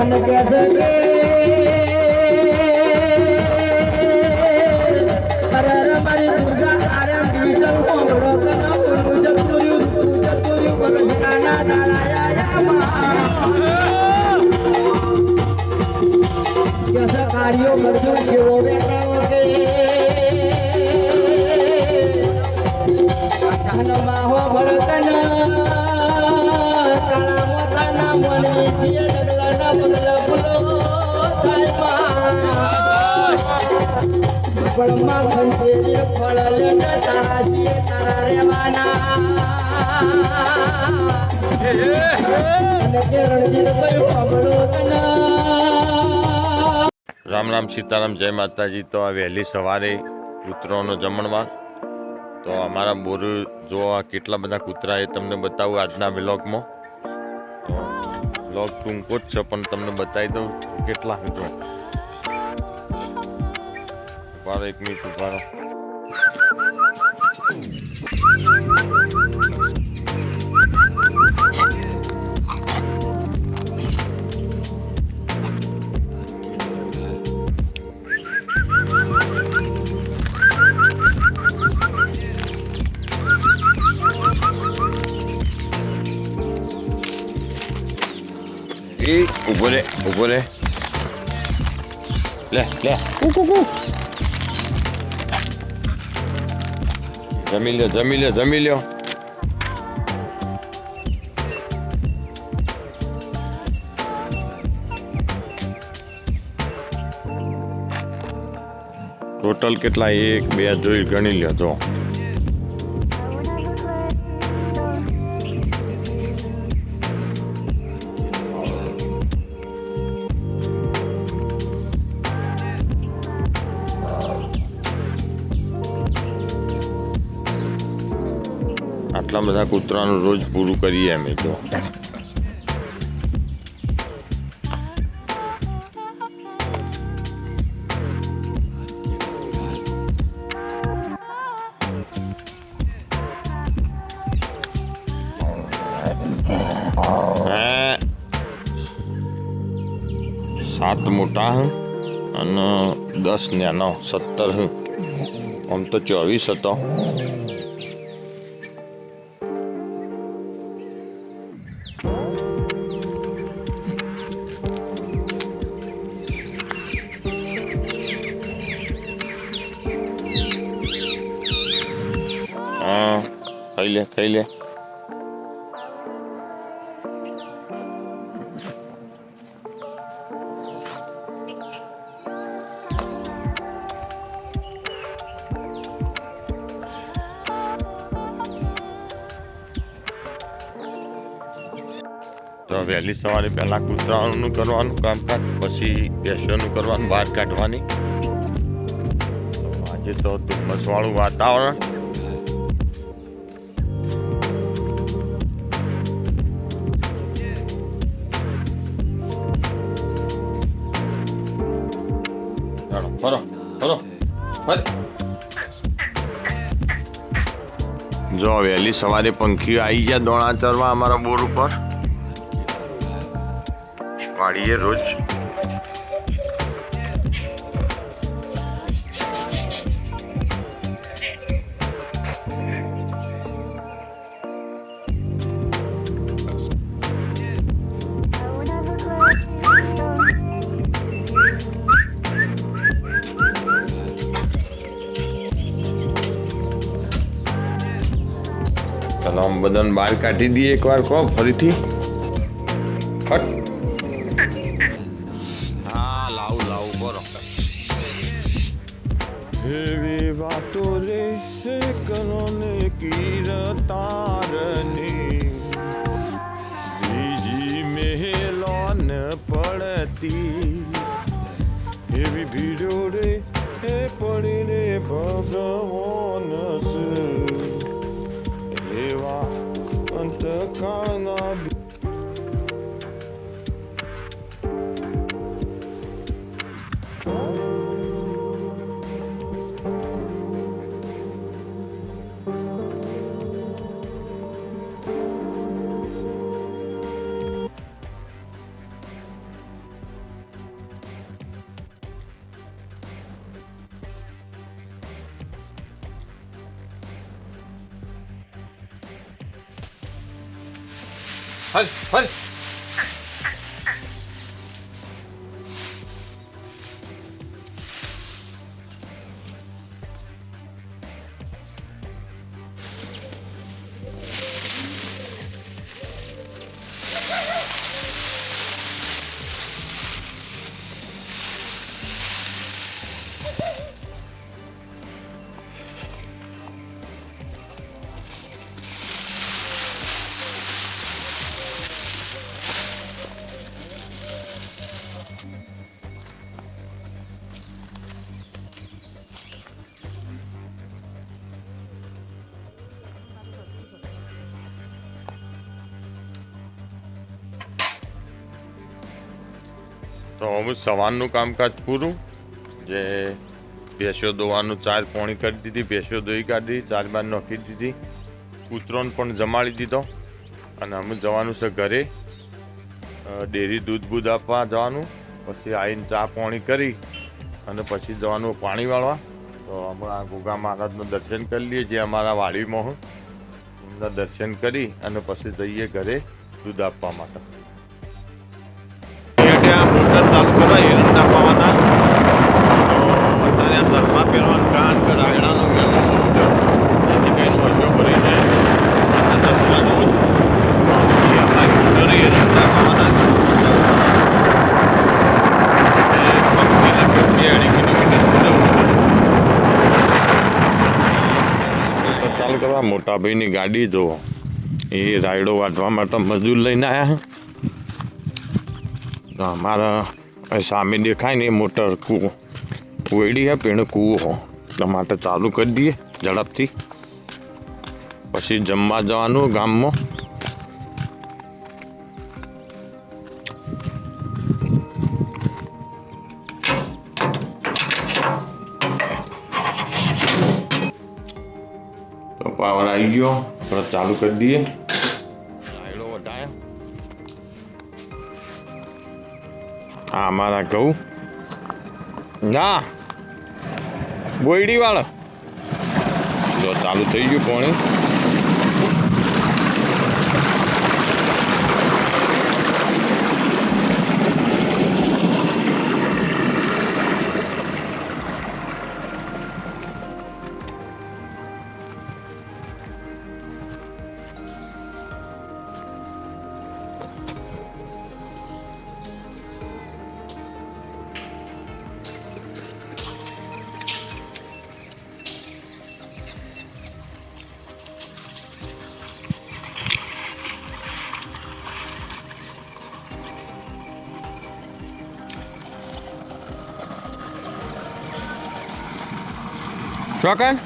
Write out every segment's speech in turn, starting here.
અને કે છે કે અરે મારી દુર્ગા આરે ડીઝલ હોડો કનો મુજબ તુર્યું બગડાના દારાયા કેસે કાર્યો કરજો જેવો બેઠો કે જાનમાં હો ભળતન કાળા મોતાના મને છીએ ડગલાના બદલા ફૂલો થાય ફળમાં ખંચેરી ફળ લેને તારા છીએ તારા રેવાના અને કે રણજીત કયું પગડો તના રામ રામ સીતારામ જય માતાજી। તો આ વહેલી સવારે કૂતરોનો જમણવાર તો અમારા બોર જોવા કેટલા બધા કૂતરા એ તમને બતાવું આજના વ્લોગમાં। વ્લોગ ટૂંકો જ છે પણ તમને બતાવી દઉં કેટલા હતો। ઉભારો 1 મિનિટ ઉભારો। ઊભો રે લે જમી લ્યો ટોટલ કેટલા 1 2 જોઈ ગણી લ્યો તો આટલા બધા કૂતરાનું રોજ પૂરું કરીએ અમે તો। સાત મોટા હે અને 10 નાના 17 હે આમ તો 24 હતો। ખાઈ લે તો વહેલી સવારે પહેલા કૂતરાનું કરવાનું કામકાજ પછી ભેંસોનું કરવાનું બહાર કાઢવાની। આજે તો ધુમ્મસવાળું વાતાવરણ જો વહેલી સવારે પંખીઓ આવી ગયા દોણા ચરવા અમારા બોર ઉપર વાળીએ રોજ। ચાલો આમ બધાને બહાર કાઢી દઈએ એકવાર કહો ફરીથી ફટ। હા લાવું બરો એવી વાતો રે કરો ને કીર્તારની બીજી મહેલો ન પડતી એવી ભીડો રે એ પડી રે ભગવાન એવા અંતકાળના ફર ફર તો હવે સવારનું કામકાજ પૂરું. જે ભેંસો દોવાનું ચાર પોણી કરી દીધી, ભેંસો દોઈ કાઢી, ચાર બાર નાખી દીધી, કૂતરોને પણ જમાડી દીધો. અને અમે જવાનું છે ઘરે, ડેરી દૂધ બૂધ આપવા જવાનું. પછી આવીને ચા પોણી કરી અને પછી જવાનું પાણી વાળવા. તો અમે આ ગોગા મહારાજનું દર્શન કરી લઈએ, જે અમારા વાડીમાં હું એમના દર્શન કરી અને પછી જઈએ ઘરે દૂધ આપવા માટે. મોટર ચાલુ કરવા એરંડા પાવાના. તો અત્યારે આ તરમાં પહેરવાનું કારણ કે રાયડાનું મેળો એથી કંઈનું વર્ષો ભરીને અને 10 રોજ એ અમારી મોટરે એરંડા પાવાના. ચાલુ કરવા મોટા ભાઈની ગાડી જો એ રાયડો વાટવા માટે મજૂર લઈને આવ્યા. અમારા સામે દેખાય ને એ મોટર કૂવો વેડી હે પેણ કૂવો હો એટલા માટે ચાલુ કરી દઈએ ઝડપથી. પછી જમવા જવાનું ગામમાં. તો પાવર આવી ગયો, તરત ચાલુ કરી દઈએ. રાયડો વટાયા. હા અમારા ઘઉં ના બોયડી વાળા જો ચાલુ થઈ ગયું પાણી. ચોકન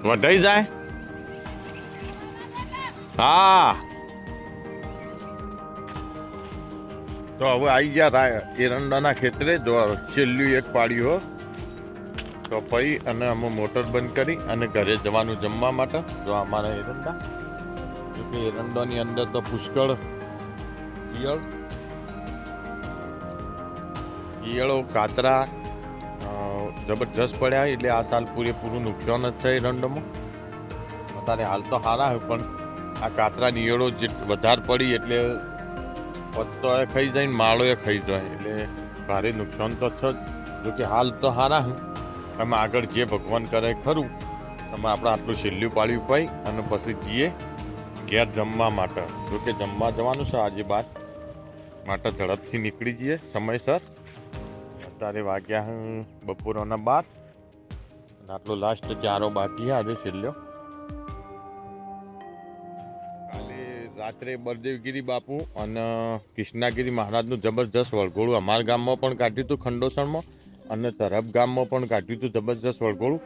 વઢાઈ જાય. હા તો હવે આવી ગયા એરંડાના ખેતરે. જો છેલ્લું એક પાડ્યું હો. તો પછી અને અમે મોટર બંધ કરી અને ઘરે જવાનું જમવા માટે. જો અમારા એરંડા, જોકે એરંડાની અંદર તો પુષ્કળ ઈયળો કાતરા જબરજસ્ત પડ્યા. એટલે આ સાલ પૂરેપૂરું નુકસાન જ છે એરંડામાં. અત્યારે હાલ તો સારા હોય પણ આ કાતરાની ઈયળો જે વધારે પડી એટલે પત્તો એ ખાઈ જાય ને માળો એ ખાઈ જાય એટલે ભારે નુકસાન તો છે જ. જોકે હાલ તો સારા હોય. અમે આગળ જે ભગવાન કરે ખરું. તમે આપણે આટલું છેલ્લું પાડ્યું પાઈ અને પછી જઈએ ઘેર જમવા માટે. જોકે જમવા જવાનું છે આજે બાદ માટે ઝડપથી નીકળી જઈએ સમયસર. અત્યારે વાગ્યા બપોરના 12 અને આટલો લાસ્ટ ચારો બાકી આજે છેલ્લો. કાલે રાત્રે બળદેવગીરી બાપુ અને કૃષ્ણાગીરી મહારાજનું જબરજસ્ત વળઘોળું અમારા ગામમાં પણ કાઢ્યું હતું ખંડોસણમાં અને તરફ ગામમાં પણ કાઢ્યું હતું જબરજસ્ત વળઘોળું.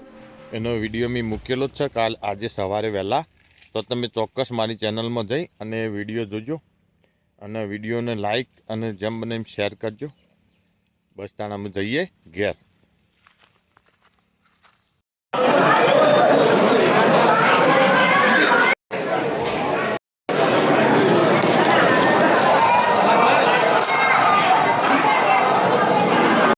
એનો વિડીયો મેં મૂકેલો જ છે કાલ આજે સવારે વહેલા. તો તમે ચોક્કસ મારી ચેનલમાં જઈ અને વિડીયો જોજો અને વિડીયોને લાઈક અને જેમ બને એમ શેર કરજો. બસ તાણ અમે જઈએ ઘેર.